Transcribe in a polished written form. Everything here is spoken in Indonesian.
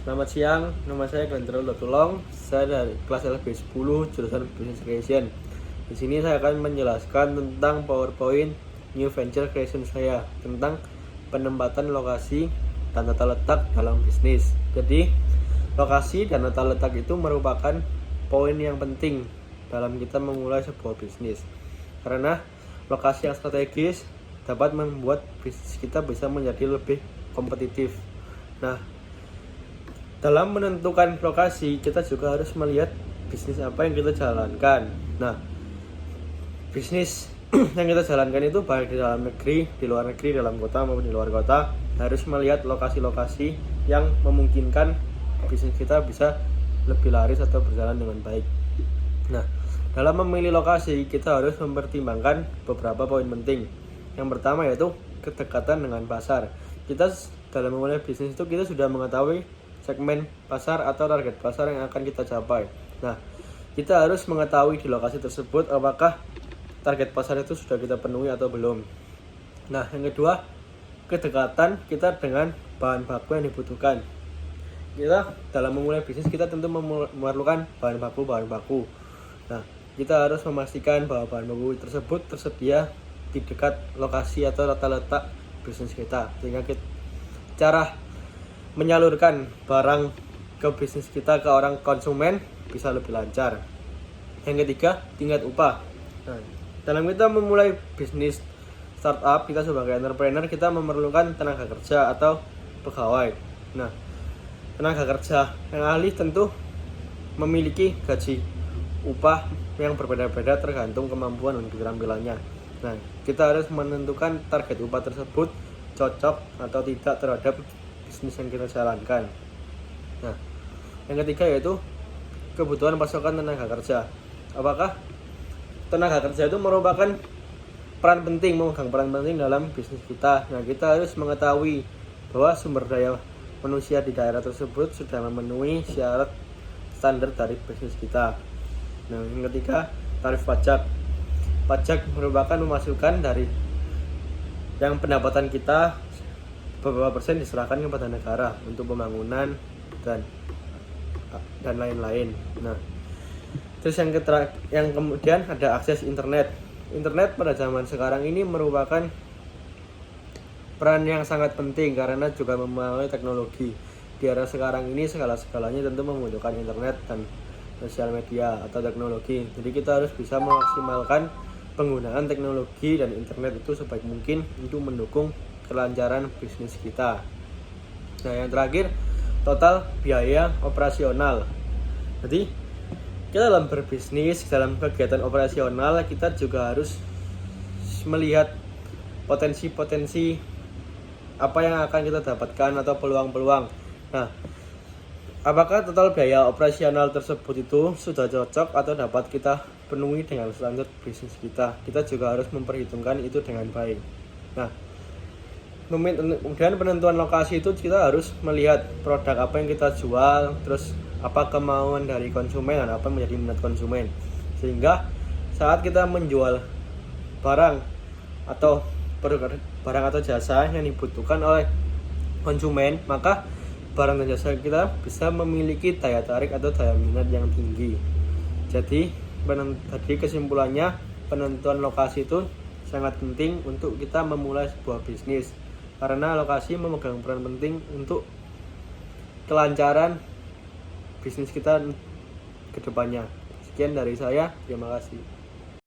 Selamat siang, nama saya Glendro Lotulong. Saya dari kelas LB 10 jurusan Business Creation. Di sini saya akan menjelaskan tentang PowerPoint New Venture Creation saya tentang penempatan lokasi dan tata letak dalam bisnis. Jadi, lokasi dan tata letak itu merupakan poin yang penting dalam kita memulai sebuah bisnis. Karena lokasi yang strategis dapat membuat bisnis kita bisa menjadi lebih kompetitif. Nah, dalam menentukan lokasi, kita juga harus melihat bisnis apa yang kita jalankan. Nah, bisnis yang kita jalankan itu baik di dalam negeri, di luar negeri, dalam kota maupun di luar kota, harus melihat lokasi-lokasi yang memungkinkan bisnis kita bisa lebih laris atau berjalan dengan baik. Nah, dalam memilih lokasi, kita harus mempertimbangkan beberapa poin penting. Yang pertama yaitu kedekatan dengan pasar. Kita dalam memulai bisnis itu kita sudah mengetahui segmen pasar atau target pasar yang akan kita capai. Nah, kita harus mengetahui di lokasi tersebut apakah target pasar itu sudah kita penuhi atau belum. Nah, yang kedua, kedekatan kita dengan bahan baku yang dibutuhkan. Kita dalam memulai bisnis kita tentu memerlukan bahan baku. Nah, kita harus memastikan bahwa bahan baku tersebut tersedia di dekat lokasi atau tata letak bisnis kita, sehingga cara menyalurkan barang ke bisnis kita ke orang konsumen bisa lebih lancar. Yang ketiga, tingkat upah. Nah, dalam kita memulai bisnis startup, kita sebagai entrepreneur kita memerlukan tenaga kerja atau pegawai. Nah, tenaga kerja yang ahli tentu memiliki gaji upah yang berbeda-beda tergantung kemampuan dan keterampilannya. Nah, kita harus menentukan target upah tersebut cocok atau tidak terhadap bisnis yang kita jalankan. Nah, yang ketiga yaitu kebutuhan pasokan tenaga kerja. Apakah tenaga kerja itu merupakan memegang peran penting dalam bisnis kita. Nah, kita harus mengetahui bahwa sumber daya manusia di daerah tersebut sudah memenuhi syarat standar dari bisnis kita. Nah, yang ketiga, tarif pajak. Pajak merupakan pemasukan dari yang pendapatan kita beberapa persen diserahkan kepada negara untuk pembangunan dan lain-lain. Nah, terus yang kemudian ada akses internet. Internet pada zaman sekarang ini merupakan peran yang sangat penting karena juga mempengaruhi teknologi. Di era sekarang ini segala-segalanya tentu membutuhkan internet dan sosial media atau teknologi. Jadi kita harus bisa memaksimalkan penggunaan teknologi dan internet itu sebaik mungkin untuk mendukung kelancaran bisnis kita. Nah, yang terakhir, total biaya operasional. Jadi, kita dalam berbisnis, dalam kegiatan operasional, kita juga harus melihat potensi-potensi apa yang akan kita dapatkan atau peluang-peluang. Nah, apakah total biaya operasional tersebut itu sudah cocok atau dapat kita penuhi dengan standar bisnis kita? Kita juga harus memperhitungkan itu dengan baik. Nah, kemudian penentuan lokasi itu kita harus melihat produk apa yang kita jual, terus apa kemauan dari konsumen dan apa menjadi minat konsumen, sehingga saat kita menjual barang atau barang atau jasa yang dibutuhkan oleh konsumen, maka barang dan jasa kita bisa memiliki daya tarik atau daya minat yang tinggi. Jadi kesimpulannya, penentuan lokasi itu sangat penting untuk kita memulai sebuah bisnis, karena lokasi memegang peran penting untuk kelancaran bisnis kita ke depannya. Sekian dari saya, terima kasih.